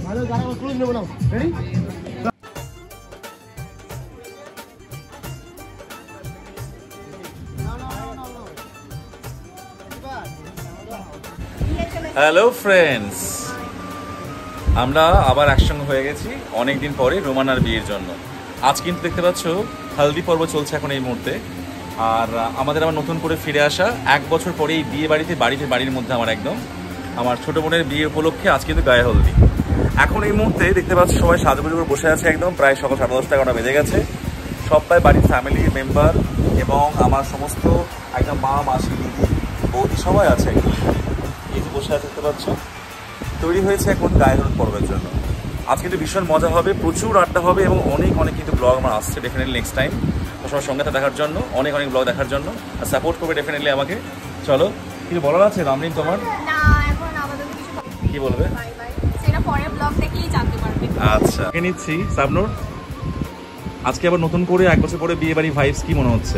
Hello friends, আমরা আবার একসঙ্গে হয়ে গেছি অনেকদিন পরে রোমানার বিয়ের জন্য। আজ কিন্তু দেখতে পাচ্ছ হলদি পর্ব চলছে এখন এই মুহূর্তে। আর আমাদের আবার নতুন করে ফিরে আসা 1 বছর পরে এই বিয়ে বাড়ির মধ্যে আমার ছোটো বোনের বিয়ে উপলক্ষে আজ কিন্তু গায়ে হলদি। এখন এই মুহূর্তে দেখতে পাচ্ছ সবাই সাজুগুজু করে বসে আছে একদম, প্রায় সকাল 10:30 11টা বেজে গেছে। সবাই বাড়ির ফ্যামিলি মেম্বার এবং আমার সমস্ত একদম মা মাসি দিদি বৌদি সবাই আছে একদম এই যে বসে আছে দেখতে পাচ্ছ। তৈরি হয়েছে এখন গায়ে হলুদ পর্বের জন্য। আজ কিন্তু ভীষণ মজা হবে, প্রচুর আড্ডা হবে এবং অনেক কিন্তু ব্লগ আমার আসছে ডেফিনেটলি নেক্সট টাইম। সবার সঙ্গে দেখার জন্য অনেক ব্লগ দেখার জন্য আর সাপোর্ট করবে ডেফিনেটলি আমাকে। চলো, কিছু বলার আছে রামরিন তোমার? কি বলবে? আচ্ছা, নিচ্ছি সাবনুর। আজকে আবার নতুন করে 1 বছর পরে বিয়ে বাড়ি ভাইবস কি মনে হচ্ছে?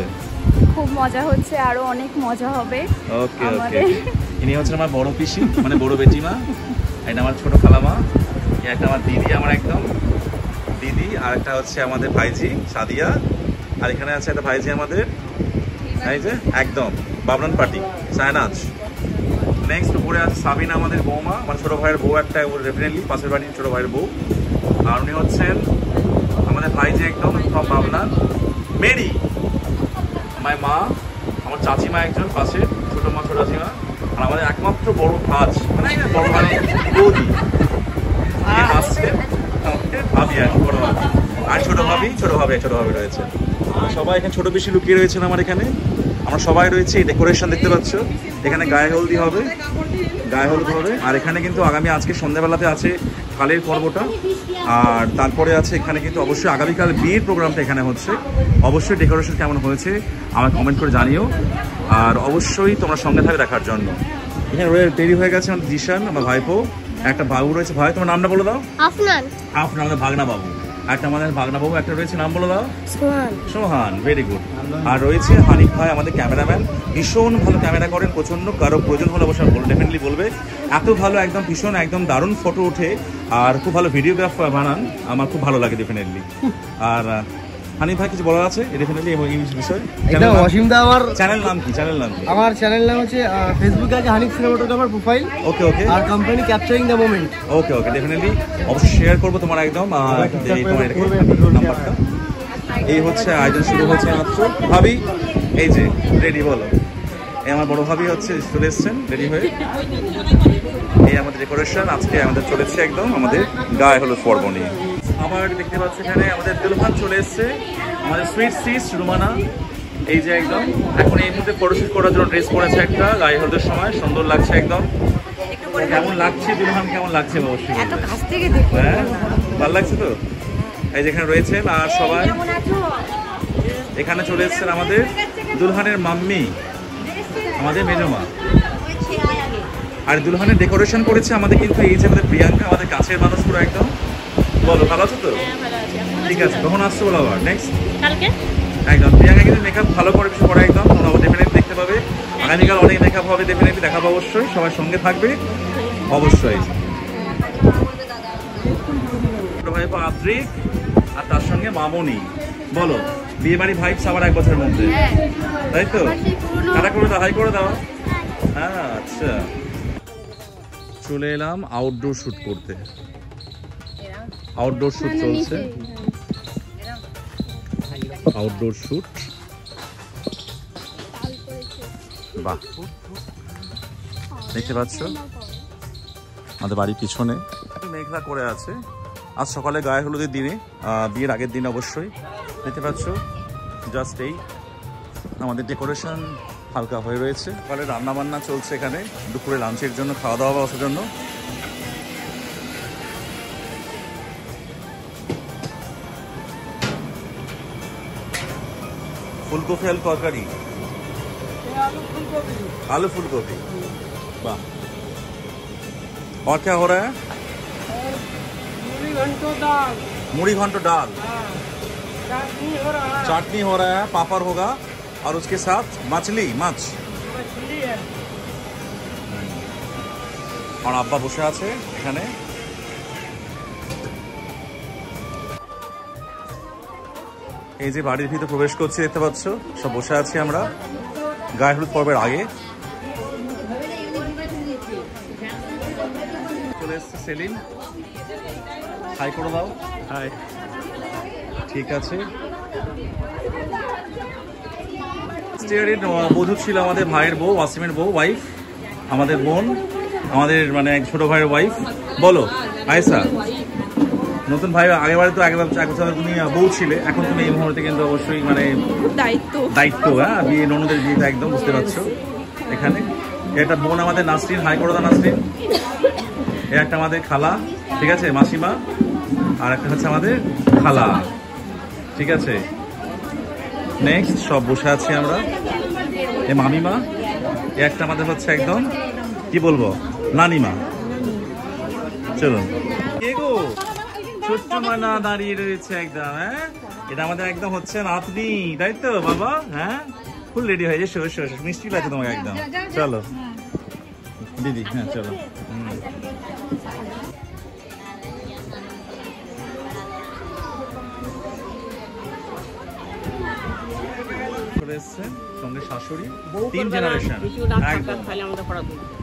খুব মজা হচ্ছে, আরো অনেক মজা হবে। ওকে ওকে, ইনি হচ্ছে আমার বড় পিসি, মানে বড় বেটিমা। এটা আমার ছোট খালামা, একটা আমার দিদি, আমার একদম দিদি, আর একটা হচ্ছে আমাদের ভাইজি সাদিয়া, আর এখানে আছে একটা ভাইজি আমাদের এই যে একদম বাবরান পার্টি সায়নাজ। নেক্সট উপরে আছে সাবিনা আমাদের বৌমা, আমার ছোট ভাইয়ের বউ, একটা ডেফিনেটলি পাশের বাড়ির ছোট ভাইয়ের বউ। আর উনি হচ্ছেন আমাদের ভাইজি একদম সব বাবলান মেরি, মাই মা, আমার চাচিমা একজন পাশে, ছোট মা ছোট চাচিমা, আর আমাদের একমাত্র বড় ভাজ মানে বড় ভাই বৌদি আসছে ভাবি, আর বড় ভাবি আর ছোট ভাবি রয়েছে। সবাই এখানে ছোট বেশি লুকিয়ে রয়েছেন আমার এখানে। আমরা সবাই রয়েছে, এই ডেকোরেশন দেখতে পাচ্ছ। এখানে গায়ে হলুদ হবে। আর এখানে কিন্তু আজকে সন্ধ্যাবেলাতে আছে কালের পর্বটা, আর তারপরে আছে এখানে কিন্তু অবশ্যই আগামীকাল বিয়ের প্রোগ্রামটা এখানে হচ্ছে। অবশ্যই ডেকোরেশন কেমন হয়েছে আমাকে কমেন্ট করে জানিও, আর অবশ্যই তোমরা সঙ্গে থাকবে দেখার জন্য। এখানে তৈরি হয়ে গেছে আমার জিশান, আমার ভাইপো, একটা বাবু রয়েছে। ভাই তোমার নামটা বলে দাও। আফনান, আমাদের ভাগনা বাবু। একটা আমাদের ভাগনা বাবু একটা রয়েছে, নাম বলে দাও। সোহান, ভেরি গুড। আর রয়েছে হানিফ ভাই আমাদের ক্যামেরাম্যান, ভীষণ ভালো ক্যামেরা করেন, প্রচন্ড। কারো প্রয়োজন হলে অবশ্যই ডেফিনেটলি বলবে, এত ভালো একদম ভীষণ একদম দারুণ ফটো ওঠে আর খুব ভালো ভিডিওগ্রাফ বানান, আমার খুব ভালো লাগে ডেফিনেটলি। আর হানিফ ভাই কিছু বলার আছে ডেফিনেটলি এই বিষয়? আমার চ্যানেল নাম কি? আমার চ্যানেল নাম হচ্ছে ফেসবুকে আছে Hanif cinematographer profile. Okay okay. আর company capturing the moment. Okay okay, definitely অবশ্যই শেয়ার করবো তোমার একদম নাম্বারটা। এই হচ্ছে আয়োজন শুরু হচ্ছে মাত্র। ভাবি এই যে রেডি, বলো। এই আমার বড় ভাবি হচ্ছে চলে এসছেন রেডি হয়ে। এই আমাদের ডেকোরেশন আজকে আমাদের চলেছে একদম আমাদের গায়ে হলুদ পর্ব নিয়ে। আবার দেখতে পাচ্ছি এখানে আমাদের দুলহান চলে এসছে, আমাদের সুইট সিস রুমানা। এই যে একদম এখন এই মুহূর্তে ফটোশুট করার জন্য ড্রেস পরেছে একটা, গায়ে হলুদের সময় সুন্দর লাগছে একদম। কেমন লাগছে দুলহান, কেমন লাগছে অবশ্যই? হ্যাঁ, ভালো লাগছে তো। এই যেখানে রয়েছেন আর সবাই এখানে চলে এসছেন আমাদের দুলহানের মাম্মি, আমাদের মেজমা। আর দুলহানের ডেকোরেশন করেছে আমাদের কিন্তু এই যে আমাদের প্রিয়াঙ্কা, আমাদের কাছের মানুষ পুরো একদম। বলো, ভালো আছো তো? ঠিক আছে, কখন আসছো বলো আবার? নেক্সট কালকে একদম। প্রিয়াঙ্কা কিন্তু মেকআপ ভালো করে কিছু করে একদম, তোমরা ডেফিনেটলি দেখতে পাবে। আগামীকাল অনেক মেকআপ হবে, ডেফিনেটলি দেখাবো অবশ্যই। সবাই সঙ্গে থাকবে অবশ্যই। ভাইপো আদ্রিক আর তার সঙ্গে মামনি। বলো, বিয়ে বাড়ি ভাইবস আবার 1 বছরের মধ্যে, তাই তো? কারা করে দাও, হাই করে দাও। হ্যাঁ, আচ্ছা। চলে এলাম আউটডোর শুট করতে। আউটডোর শুট চলছে, আউটডোর শুট। বাহ, দেখতে পাচ্ছ আমাদের বাড়ির পিছনে মেঘলা করে আছে। আজ সকালে গায়ে হলুদের দিনে, বিয়ের আগের দিন অবশ্যই। দেখতে পাচ্ছ জাস্ট এই আমাদের ডেকোরেশন হালকা হয়ে রয়েছে। সকালে রান্না বান্না চলছে এখানে দুপুরে লাঞ্চের জন্য, খাওয়া দাওয়া বসার জন্য। ফুলকপি আলু তরকারি, आलू फूलगोभी। वाह। और क्या हो रहा है? मुड़ी घंटो दाल, चटनी हो रहा है, पापड़ होगा और उसके साथ मछली माछ। और আব্বা বসে আছে এখানে। এই যে বাড়ির ভিতরে প্রবেশ করছি দেখতে পাচ্ছ, সব বসে আছি আমরা গায়ে হলুদ পর্বের আগে। চলে এসছে সেলিম, হাই করে দাও। হাই। ঠিক আছে। বধূ ছিল আমাদের ভাইয়ের বউ, ওয়াসিমের বউ, ওয়াইফ, আমাদের বোন, আমাদের মানে ছোট ভাইয়ের ওয়াইফ। বলো আয়েশা, নতুন ভাই আগেবারে তো এক বছর তুমি বউ ছিলে, এখন তুমি এই মুহূর্তে কিন্তু অবশ্যই মানে দায়িত্ব। হ্যাঁ, বিয়ে ননদের বিয়েটা একদম বুঝতে পারছো। এখানে এটা বোন আমাদের নাসরিন, হাই করে দাও নাসরিন। এ একটা আমাদের খালা, ঠিক আছে, মাসিমা, আর একটা হচ্ছে আমাদের খালা, ঠিক আছে। নেক্সট সব বসে আছি আমরা। এ মামিমা, এ একটা আমাদের হচ্ছে একদম কি বলবো নানিমা। চলুন, কে গো ছোট্ট মানা দাঁড়িয়ে রয়েছে একদম। হ্যাঁ, এটা আমাদের একদম হচ্ছে নাতনি, তাই তো বাবা? হ্যাঁ, ফুল রেডি হয়ে যায়, মিষ্টি লাগছে তোমাকে একদম। চলো দিদি, হ্যাঁ চলো। সঙ্গে শাশুড়ি, 3 জেনারেশন,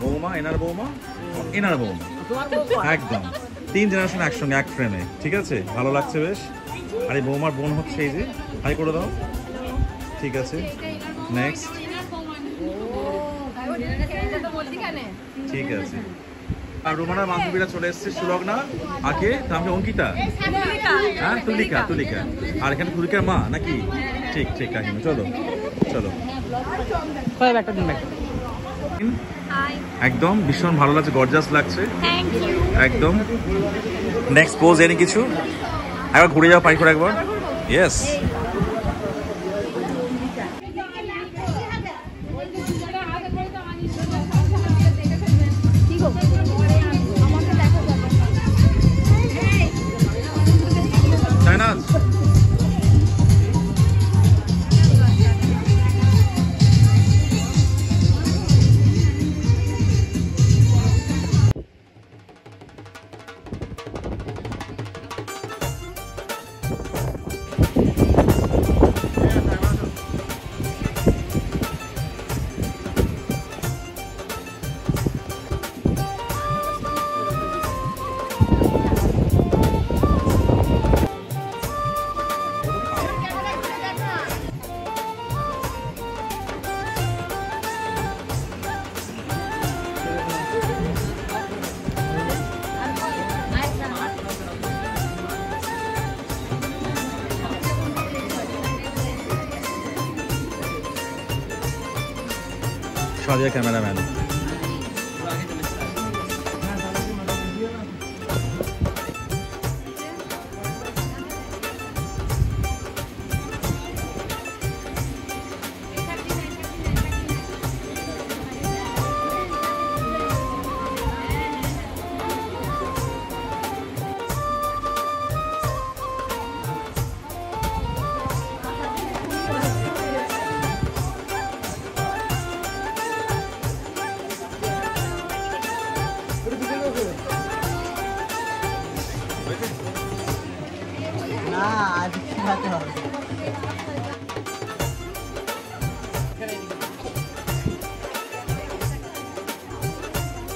বৌমা, এনার বৌমা, এনার বৌমা, একদম 3 জেনারেশন একসঙ্গে এক ফ্রেমে, ঠিক আছে, ভালো লাগছে বেশ। আর এই বৌমার বোন হচ্ছে এই যে, হাই করে দাও। ঠিক আছে, নেক্সট। ঠিক আছে। আর রোমানার বান্ধবীরা চলে এসছে, সুলগ্না, আকে, তারপরে অঙ্কিতা, হ্যাঁ তুলিকা, তুলিকা, আর এখানে তুলিকার মা নাকি? ঠিক ঠিক কাহিনী। চলো চলো, একদম ভীষণ ভালো লাগছে, গর্জাস লাগছে একদম। নেক্সট পোজ এনে কিছু একবার ঘুরে যাও, পাই করে একবার। ইয়েস, চায়নাজ। সাদিয়া ক্যামেরাম্যান।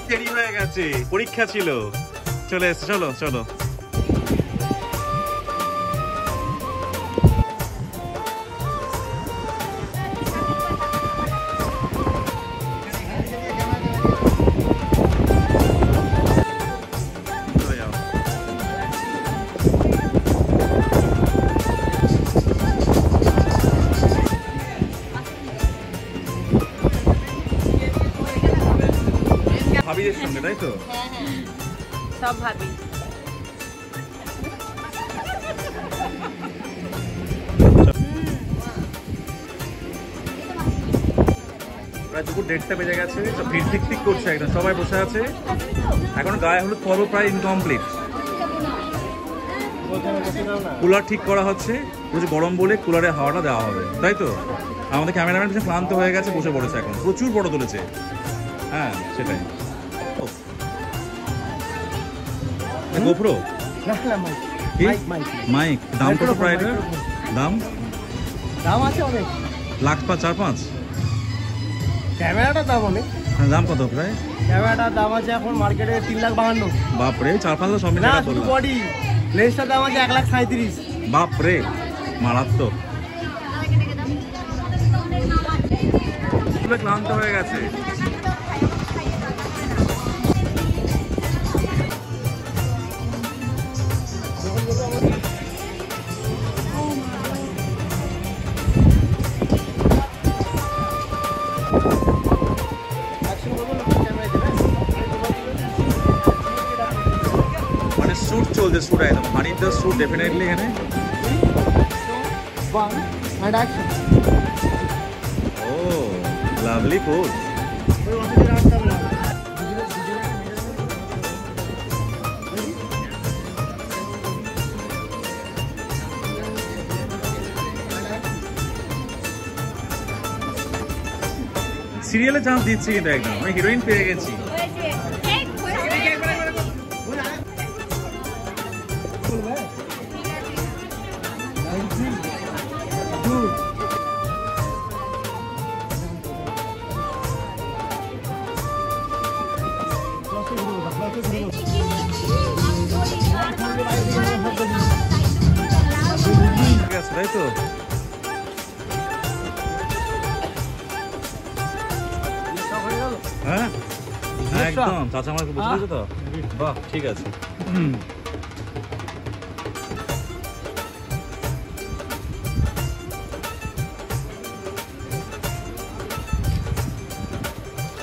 দেরি হয়ে গেছে, পরীক্ষা ছিল, চলে এসছে। চলো চলো, ভাবিদের সঙ্গে, তাই তো? সব ভাবি। প্রায় দুপুর 1:30 বেজে গেছে, সব ভিড় ঠিক ঠিক করছে একদম, সবাই বসে আছে। এখন গায়ে হলুদ পর্ব প্রায় ইনকমপ্লিট। কুলার ঠিক করা হচ্ছে, প্রচুর গরম বলে কুলারে হাওয়াটা দেওয়া হবে, তাই তো? আমাদের ক্যামেরাম্যান কিছু ক্লান্ত হয়ে গেছে, বসে পড়েছে, এখন প্রচুর ফটো তুলেছে। হ্যাঁ সেটাই। গোপ্রো মাইক, দাম কত প্রায়? দাম দাম আছে অনেক, লাখ 4-5? ক্যামেরাটার দাম অনেক। দাম কত প্রায়? ক্যামেরাটার দাম আছে এখন মার্কেটে 3,52,000। বাপরে, 4-5 সব মিলে না শুধু বডি, লেন্সটার দাম আছে 1,37,000। বাপরে, মারাত্মক। ক্লান্ত হয়ে গেছে। মানে শ্যুট চলছে, শ্যুট একদম হানির দ্য শ্যুট ডেফিনেটলি এখানে। And action. ও লাভলি পোজ। সিরিয়ালে চান্স দিচ্ছি কিন্তু একদম, আমি হিরোইন পেয়ে গেছি। ঠিক আছে, তাই তো? হ্যাঁ একদম, চাচা আমাকে বুঝতে পেরেছো তো? বাহ, ঠিক আছে।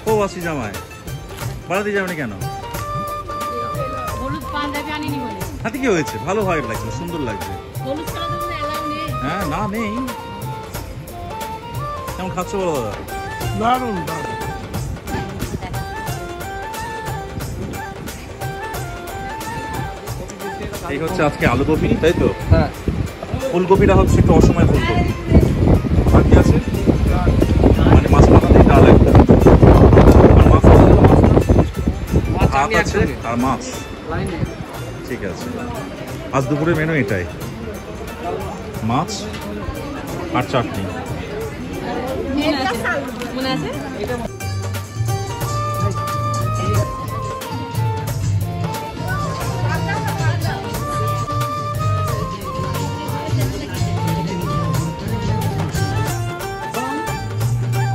ও আসি জামাই বাড়াতে যাবে না কেন? হলুদ পাঞ্জাবি আনিনি বলে। হাতে কি হয়েছে? ভালো হোয়াইট লাগছে, সুন্দর লাগছে। হলুদ কালার তো এলাও নেই। হ্যাঁ, না নেই। কেমন খাচ্ছ বলো দাদা? দারুণ। এই হচ্ছে আজকে আলু কপি, তাই তো? হ্যাঁ, ফুলকপিটা হচ্ছে একটু অসময় ফুলকপি। আর কি আছে? মানে মাছ মাথা দিয়ে ডাল একটা। আর মাছ আছে, ভাত আছে আর মাছ। ঠিক আছে, আজ দুপুরের মেনু এটাই, মাছ আর চাটনি। মনে আছে?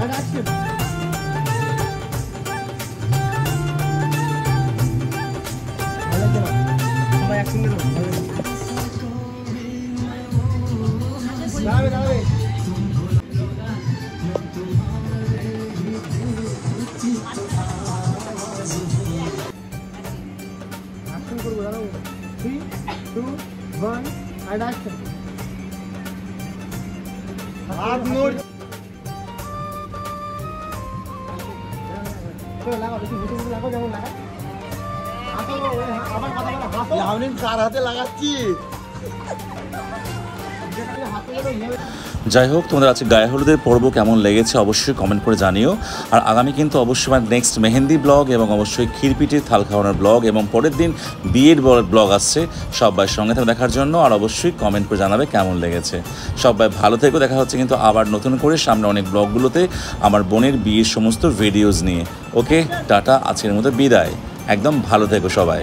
and action. আমরা একসঙ্গে দেবো। দাঁড়াবে দাঁড়াবে। Action করবো, দাঁড়াবো। 3, 2, 1 and action. হাত নড়। লাগাও, বেশি ভুটু ভুটু লাগাও, যেমন লাগাও। আবার কথা বলো, হাসো। আমি কার হাতে লাগাচ্ছি? যাই হোক, তোমাদের আজকে গায়ে হলুদের পর্ব কেমন লেগেছে অবশ্যই কমেন্ট করে জানিও। আর আগামী কিন্তু অবশ্যই আমার নেক্সট মেহেন্দি ব্লগ এবং অবশ্যই ক্ষীরপিঠির থাল খাওয়ানোর ব্লগ এবং পরের দিন বিয়ের ব্লগ আসছে। সবাই সঙ্গে থেকে দেখার জন্য আর অবশ্যই কমেন্ট করে জানাবে কেমন লেগেছে। সবাই ভালো থেকো, দেখা হচ্ছে কিন্তু আবার নতুন করে সামনে অনেক ব্লগগুলোতে আমার বোনের বিয়ের সমস্ত ভিডিওস নিয়ে। ওকে, টাটা, আজকের মতো বিদায়। একদম ভালো থেকো সবাই।